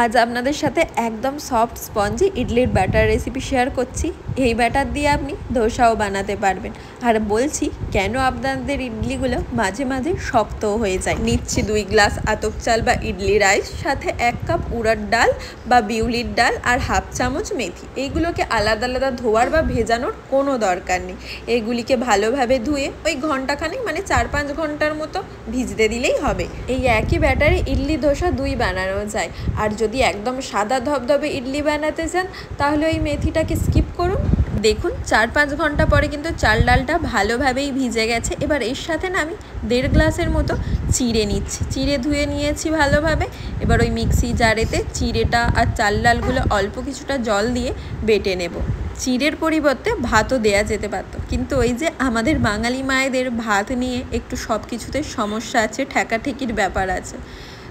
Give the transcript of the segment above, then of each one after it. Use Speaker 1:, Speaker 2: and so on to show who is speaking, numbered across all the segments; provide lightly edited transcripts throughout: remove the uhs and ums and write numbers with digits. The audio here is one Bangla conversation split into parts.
Speaker 1: আজ আপনাদের সাথে একদম সফট স্পঞ্জি ইডলির ব্যাটার রেসিপি শেয়ার করছি। এই ব্যাটার দিয়ে আপনি ধোসাও বানাতে পারবেন। আর বলছি কেন আপনাদের ইডলিগুলো মাঝে মাঝে শক্তও হয়ে যায়। নিচ্ছি 2 গ্লাস আতপ চাল বা ইডলি রাইস, সাথে 1 কাপ উড়ার ডাল বা বিউলির ডাল আর হাফ চামচ মেথি। এইগুলোকে আলাদা আলাদা ধোয়ার বা ভেজানোর কোনো দরকার নেই। এইগুলিকে ভালোভাবে ধুয়ে ওই ঘন্টাখানেক মানে 4-5 ঘন্টার মতো ভিজতে দিলেই হবে। এই একই ব্যাটারে ইডলি ধোসা 2 বানানো যায়। আর যদি একদম সাদা ধবধবে ইডলি বানাতে চান তাহলে ওই মেথিটাকে স্কিপ করুন। দেখুন 4-5 ঘন্টা পরে কিন্তু চাল ডালটা ভালোভাবেই ভিজে গেছে। এবার এর সাথে না আমি 1.5 গ্লাসের মতো চিড়ে নিচ্ছি। চিড়ে ধুয়ে নিয়েছি ভালোভাবে। এবার ওই মিক্সি জারেতে চিড়েটা আর চাল ডালগুলো অল্প কিছুটা জল দিয়ে বেটে নেব। চিড়ের পরিবর্তে ভাতও দেয়া যেতে পারত, কিন্তু ওই যে আমাদের বাঙালি মায়েদের ভাত নিয়ে একটু সব কিছুতে সমস্যা আছে, ঠেকাঠেকির ব্যাপার আছে।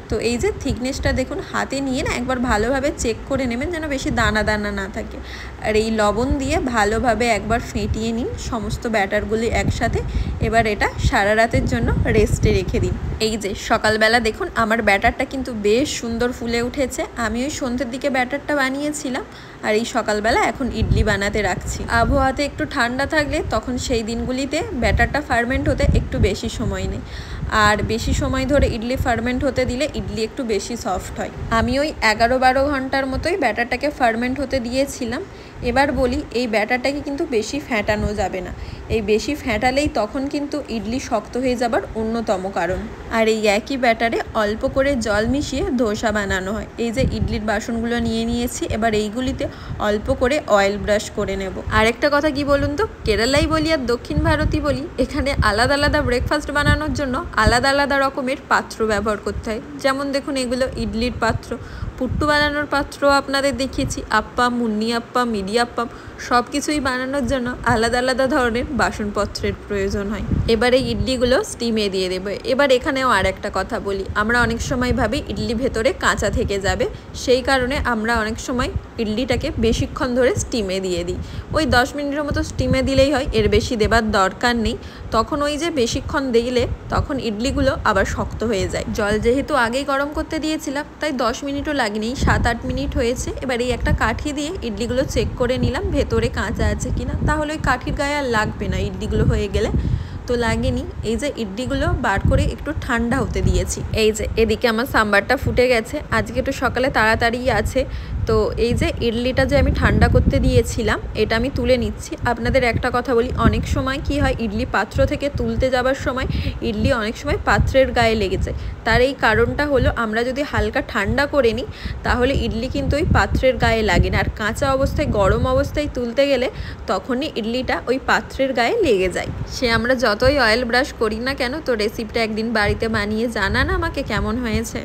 Speaker 1: তো এই যে থিকনেসটা দেখুন, হাতে নিয়ে না একবার ভালোভাবে চেক করে নেবেন যেন বেশি দানা দানা না থাকে। আর এই লবণ দিয়ে ভালোভাবে একবার ফেটিয়ে নিন সমস্ত ব্যাটারগুলি একসাথে। এবার এটা সারা রাতের জন্য রেস্টে রেখে দিন। এই যে সকালবেলা দেখুন আমার ব্যাটারটা কিন্তু বেশ সুন্দর ফুলে উঠেছে। আমি ওই সন্ধ্যের দিকে ব্যাটারটা বানিয়েছিলাম, আর এই সকালবেলা এখন ইডলি বানাতে রাখছি। আবহাওয়াতে একটু ঠান্ডা থাকলে তখন সেই দিনগুলিতে ব্যাটারটা ফার্মেন্ট হতে একটু বেশি সময় নেই, আর বেশি সময় ধরে ইডলি ফার্মেন্ট হতে দিলে ইডলি একটু বেশি সফট হয়। আমি ওই 11-12 ঘন্টার মতোই ব্যাটারটাকে ফার্মেন্ট হতে দিয়েছিলাম। এবার বলি, এই ব্যাটারটাকে কিন্তু বেশি ফ্যাটানো যাবে না। এই বেশি ফ্যাটালেই তখন কিন্তু ইডলি শক্ত হয়ে যাবার অন্যতম কারণ। আর এই একই ব্যাটারে অল্প করে জল মিশিয়ে ধোসা বানানো হয়। এই যে ইডলির বাসনগুলো নিয়ে নিয়েছি, এবার এইগুলিতে অল্প করে অয়েল ব্রাশ করে নেব। আরেকটা কথা কি বলুন তো, কেরালাই বলি আর দক্ষিণ ভারতী বলি, এখানে আলাদা আলাদা ব্রেকফাস্ট বানানোর জন্য আলাদা আলাদা রকমের পাত্র ব্যবহার করতে হয়। যেমন দেখুন এগুলো ইডলির পাত্র, পুট্টু বানানোর পাত্র আপনাদের দেখিয়েছি, আপ্পাম, মুন্নি আপ্পাম, মিডি আপ্পাম, সব কিছুই বানানোর জন্য আলাদা আলাদা ধরনের বাসনপত্রের প্রয়োজন হয়। এবারে ইডলিগুলো স্টিমে দিয়ে দেবো। এবার এখানেও আর একটা কথা বলি, আমরা অনেক সময় ভাবি ইডলি ভেতরে কাঁচা থেকে যাবে, সেই কারণে আমরা অনেক সময় ইডলিটাকে বেশিক্ষণ ধরে স্টিমে দিয়ে দিই। ওই 10 মিনিটের মতো স্টিমে দিলেই হয়, এর বেশি দেবার দরকার নেই। তখন ওই যে বেশিক্ষণ দিলে তখন ইডলিগুলো আবার শক্ত হয়ে যায়। জল যেহেতু আগেই গরম করতে দিয়েছিলাম তাই 10 মিনিটও লাগেনি, 7-8 মিনিট হয়েছে। এবার এই একটা কাঠি দিয়ে ইডলিগুলো চেক করে নিলাম ভেতরে কাঁচা আছে কিনা, তাহলে ওই কাঠির গায়ে আর লাগবে না ইডলিগুলো হয়ে গেলে। তো লাগেনি। এই যে ইডলিগুলো বার করে একটু ঠান্ডা হতে দিয়েছি। এই যে এদিকে আমার সাম্বারটা ফুটে গেছে, আজকে একটু সকালে তাড়াতাড়ি আছে। তো এই যে ইডলিটা যে আমি ঠান্ডা করতে দিয়েছিলাম এটা আমি তুলে নিচ্ছি। আপনাদের একটা কথা বলি, অনেক সময় কি হয় ইডলি পাত্র থেকে তুলতে যাবার সময় ইডলি অনেক সময় পাত্রের গায়ে লেগে যায়। তার এই কারণটা হলো, আমরা যদি হালকা ঠান্ডা করে নিই তাহলে ইডলি কিন্তু ওই পাত্রের গায়ে লাগে না, আর কাঁচা অবস্থায় গরম অবস্থায় তুলতে গেলে তখনই ইডলিটা ওই পাত্রের গায়ে লেগে যায়। সে আমরা যতই অয়েল ব্রাশ করি না কেন। তো রেসিপিটা একদিন বাড়িতে বানিয়ে জানান আমাকে কেমন হয়েছে।